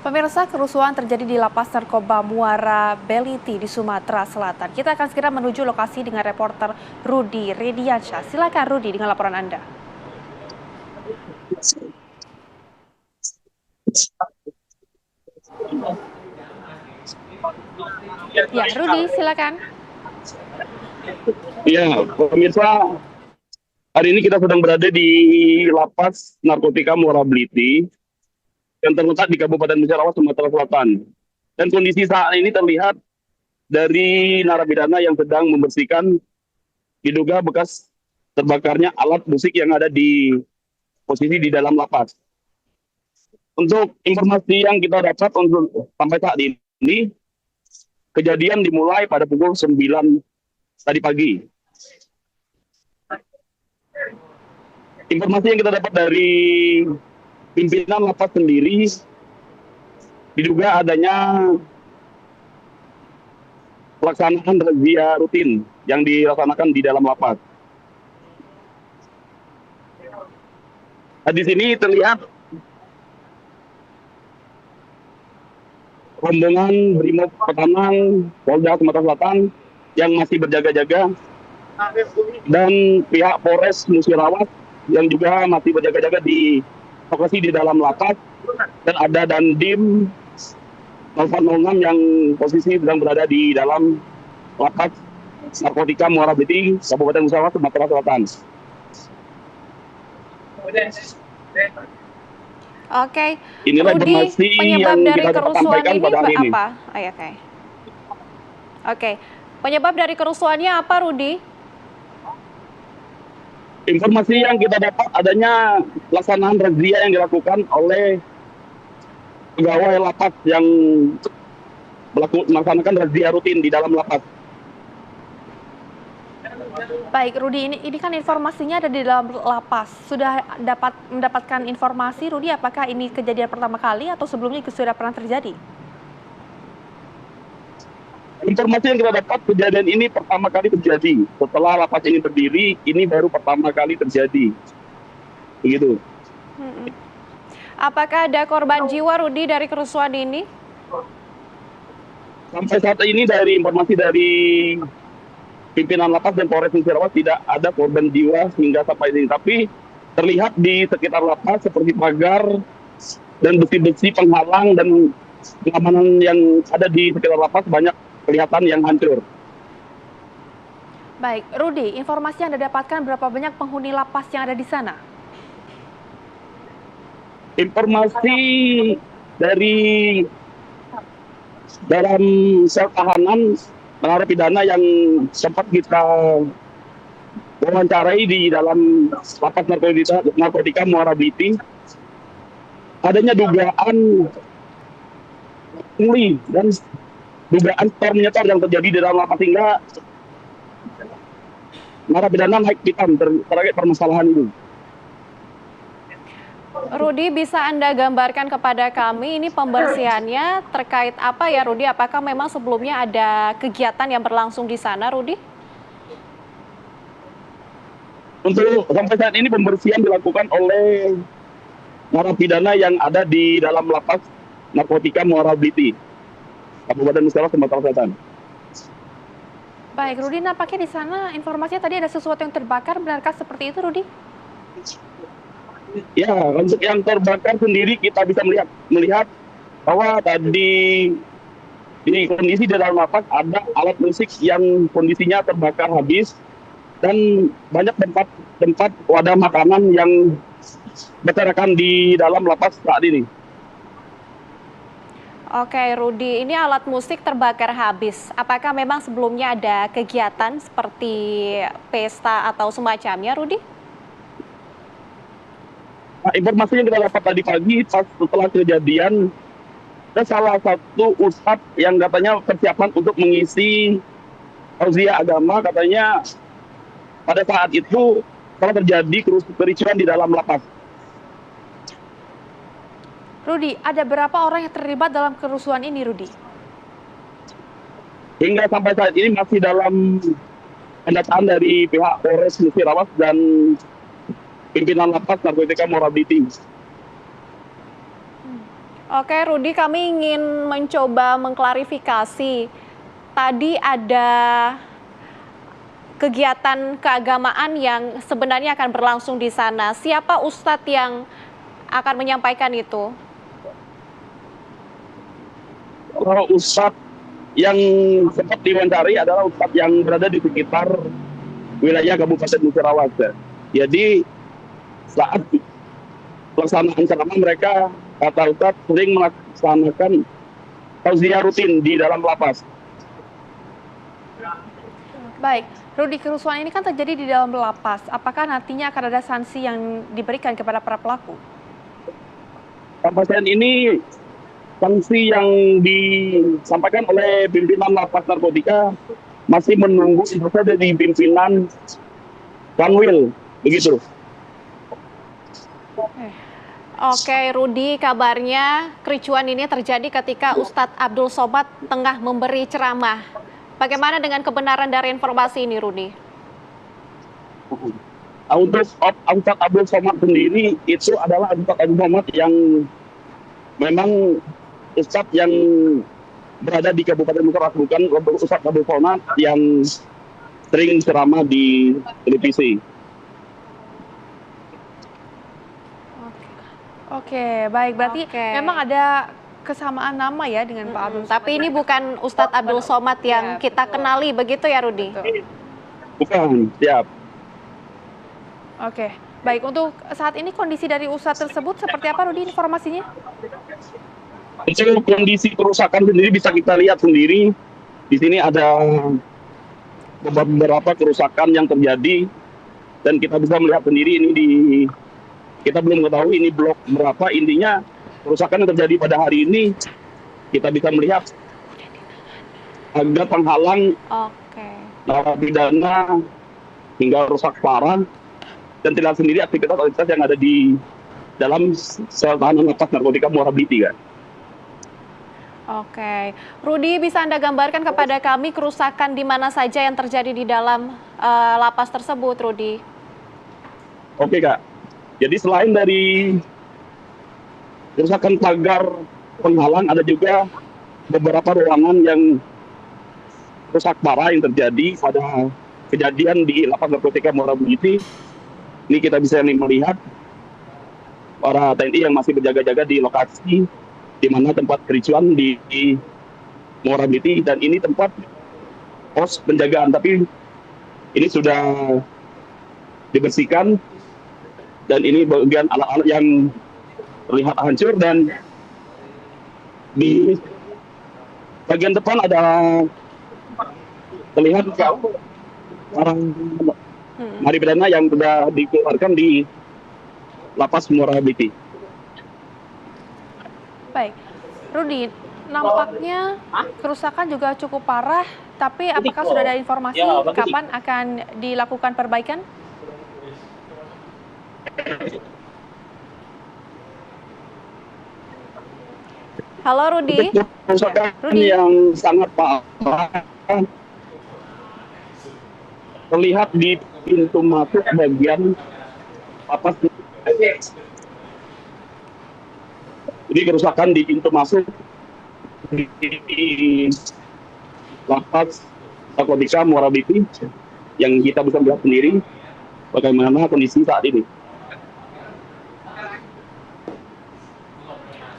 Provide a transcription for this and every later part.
Pemirsa, kerusuhan terjadi di Lapas Narkoba Muara Beliti di Sumatera Selatan. Kita akan segera menuju lokasi dengan reporter Rudi Rediansyah. Silakan Rudi dengan laporan Anda. Ya, Rudi, silakan. Ya, pemirsa, hari ini kita sedang berada di Lapas Narkotika Muara Beliti yang terletak di Kabupaten Musyarawat, Sumatera Selatan. Dan kondisi saat ini terlihat dari narapidana yang sedang membersihkan diduga bekas terbakarnya alat musik yang ada di posisi di dalam lapas. Untuk informasi yang kita dapat untuk sampai saat ini, kejadian dimulai pada pukul 9 tadi pagi. Informasi yang kita dapat dari pimpinan lapas sendiri diduga adanya pelaksanaan razia rutin yang dilaksanakan di dalam lapas. Nah, di sini terlihat rombongan Brimob Petamang Polda Sumatera Selatan yang masih berjaga-jaga dan pihak Polres Musyarawat yang juga masih berjaga-jaga di lokasi di dalam lapas, dan ada Dandim 0406 yang posisi sedang berada di dalam lapas Narkotika Muara Beliti, Kabupaten Musyarawat, Sumatera Selatan. Oke, Inilah Rudi, informasi penyebab yang dari kita dapat kerusuhan sampaikan ini pada hari ini. apa? Oke, penyebab dari kerusuhannya apa, Rudi? Informasi yang kita dapat adanya pelaksanaan razia yang dilakukan oleh pegawai lapas yang melaksanakan razia rutin di dalam lapas. Baik, Rudi, ini kan informasinya ada di dalam lapas. Sudah mendapatkan informasi, Rudi, apakah ini kejadian pertama kali atau sebelumnya sudah pernah terjadi? Informasi yang kita dapat, kejadian ini pertama kali terjadi. Setelah lapas ini berdiri, ini baru pertama kali terjadi. Begitu. Apakah ada korban jiwa, Rudi, dari kerusuhan ini? Sampai saat ini dari informasi dari pimpinan lapas dan Polres Musyarawat tidak ada korban jiwa hingga sampai ini. Tapi terlihat di sekitar lapas seperti pagar dan besi-besi penghalang dan pengamanan yang ada di sekitar lapas banyak kelihatan yang hancur. Baik, Rudi, informasi yang Anda dapatkan berapa banyak penghuni lapas yang ada di sana? Informasi dari dalam sel tahanan narapidana yang sempat kita wawancarai di dalam lapas narkotika Muara Beliti, adanya dugaan pungli dan dugaan menyetor yang terjadi di dalam lapas hingga narapidana naik pitam terkait permasalahan ini. Rudi, bisa Anda gambarkan kepada kami ini pembersihannya terkait apa ya, Rudi? Apakah memang sebelumnya ada kegiatan yang berlangsung di sana, Rudi? Untuk sampai saat ini pembersihan dilakukan oleh narapidana yang ada di dalam lapas narkotika Muara Beliti, Kabupaten Musyarawat, Sumatera Selatan. Baik, Rudi, nampaknya di sana informasinya tadi ada sesuatu yang terbakar, benarkah seperti itu, Rudi? Ya, untuk yang terbakar sendiri kita bisa melihat bahwa tadi di kondisi di dalam lapas ada alat musik yang kondisinya terbakar habis dan banyak tempat wadah makanan yang berserakan di dalam lapas saat ini. Oke, Rudi, ini alat musik terbakar habis. Apakah memang sebelumnya ada kegiatan seperti pesta atau semacamnya, Rudi? Nah, informasi yang kita dapat tadi pagi pas setelah kejadian, ada salah satu ustadz yang katanya persiapan untuk mengisi razia agama, katanya pada saat itu telah terjadi kericuhan di dalam lapas. Rudi, ada berapa orang yang terlibat dalam kerusuhan ini, Rudi? Hingga sampai saat ini masih dalam pendataan dari pihak Polres Musyarawat dan pimpinan lapas narkotika Muara Beliti. Oke, Rudi, kami ingin mencoba mengklarifikasi. Tadi ada kegiatan keagamaan yang sebenarnya akan berlangsung di sana. Siapa ustadz yang akan menyampaikan itu? Kalau Ustadz yang sempat diwawancara adalah Ustadz yang berada di sekitar wilayah Kabupaten Musirawas. Jadi saat pelaksanaan ceramah mereka kata Ustadz sering melaksanakan tausiah rutin di dalam lapas. Baik, Rudi, kerusuhan ini kan terjadi di dalam lapas. Apakah nantinya akan ada sanksi yang diberikan kepada para pelaku? Sampai saat ini sanksi yang disampaikan oleh pimpinan lapas narkotika masih menunggu itu dari pimpinan Kanwil, begitu. Oke, Rudi, kabarnya kericuan ini terjadi ketika Ustadz Abdul Somad tengah memberi ceramah. Bagaimana dengan kebenaran dari informasi ini, Rudi? Untuk Ustadz Abdul Somad sendiri itu adalah Ustadz Abdul Somad yang memang Ustadz yang berada di Kabupaten Musirawas, bukan Ustadz Abdul Somad yang sering ceramah di televisi. Oke, baik. Berarti memang ada kesamaan nama ya dengan Pak Abdul. Tapi ini bukan Ustadz Abdul Somad yang kita kenali, begitu ya, Rudi? Bukan, siap. Oke, baik. Untuk saat ini kondisi dari ustadz tersebut seperti apa, Rudi, informasinya? Untuk kondisi kerusakan sendiri bisa kita lihat sendiri. Di sini ada beberapa kerusakan yang terjadi dan kita bisa melihat sendiri ini kita belum mengetahui ini blok berapa. Intinya kerusakan yang terjadi pada hari ini kita bisa melihat ada penghalang narapidana hingga rusak parah dan tidak sendiri aktivitas yang ada di dalam sel tahanan lapas narkotika Muara Bliti, kan. Oke, Rudi, bisa Anda gambarkan kepada kami kerusakan di mana saja yang terjadi di dalam lapas tersebut, Rudi? Oke, Kak. Jadi selain dari kerusakan pagar penghalang, ada juga beberapa ruangan yang rusak parah yang terjadi pada kejadian di lapas narkotika Muara Bliti. Ini kita bisa melihat para TNI yang masih berjaga-jaga di lokasi di mana tempat kericuan di Muara Bliti, dan ini tempat pos penjagaan, tapi ini sudah dibersihkan dan ini bagian alat-alat yang terlihat hancur, dan di bagian depan ada terlihat orang narapidana yang sudah dikeluarkan di lapas Muara Bliti. Baik, Rudi, nampaknya kerusakan juga cukup parah, tapi apakah sudah ada informasi kapan akan dilakukan perbaikan? Halo, Rudi. Kerusakan yang sangat parah terlihat di pintu masuk bagian lapas. Jadi kerusakan di pintu masuk di lapas narkotika Muara Bliti yang kita bisa melihat sendiri bagaimana kondisi saat ini.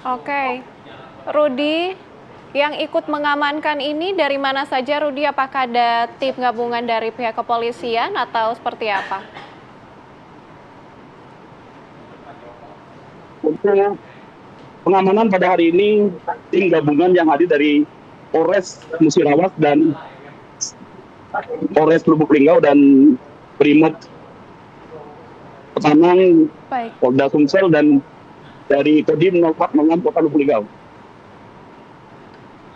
Oke, Rudi, yang ikut mengamankan ini dari mana saja, Rudi? Apakah ada tim gabungan dari pihak kepolisian atau seperti apa? Untuk pengamanan pada hari ini, tim gabungan yang hadir dari Polres Musirawas dan Polres Lubuk Linggau dan Brimob Petamang, Polda Sumsel, dan dari Kodim 0406 Kota Lubuk Linggau.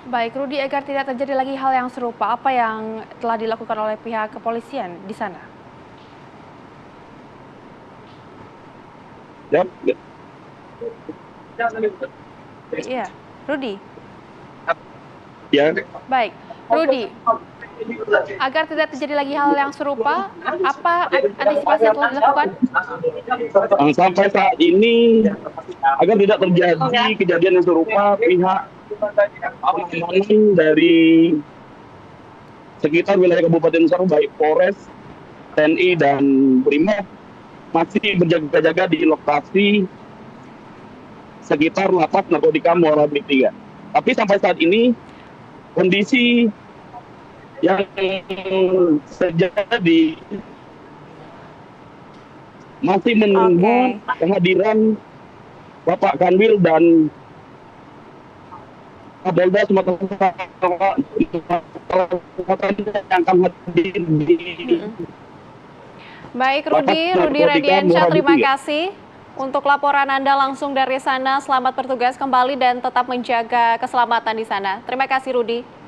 Baik, Rudi, agar tidak terjadi lagi hal yang serupa, apa yang telah dilakukan oleh pihak kepolisian di sana? Iya, Rudi. Ya. Baik, Rudi. Agar tidak terjadi lagi hal yang serupa, apa antisipasi yang telah dilakukan? Sampai saat ini, agar tidak terjadi kejadian yang serupa, pihak pengamanan dari sekitar wilayah Kabupaten Nusa Tenggara, baik Polres, TNI, dan Brimob, masih berjaga-jaga di lokasi sekitar lapas narkotika Muara Beli 3. Tapi sampai saat ini, kondisi yang terjadi masih menunggu kehadiran Bapak Kanwil dan Kapolda Sumatera Selatan yang akan hadir di Baik, Rudi Radiansyah, terima kasih untuk laporan Anda langsung dari sana. Selamat bertugas kembali dan tetap menjaga keselamatan di sana. Terima kasih, Rudi.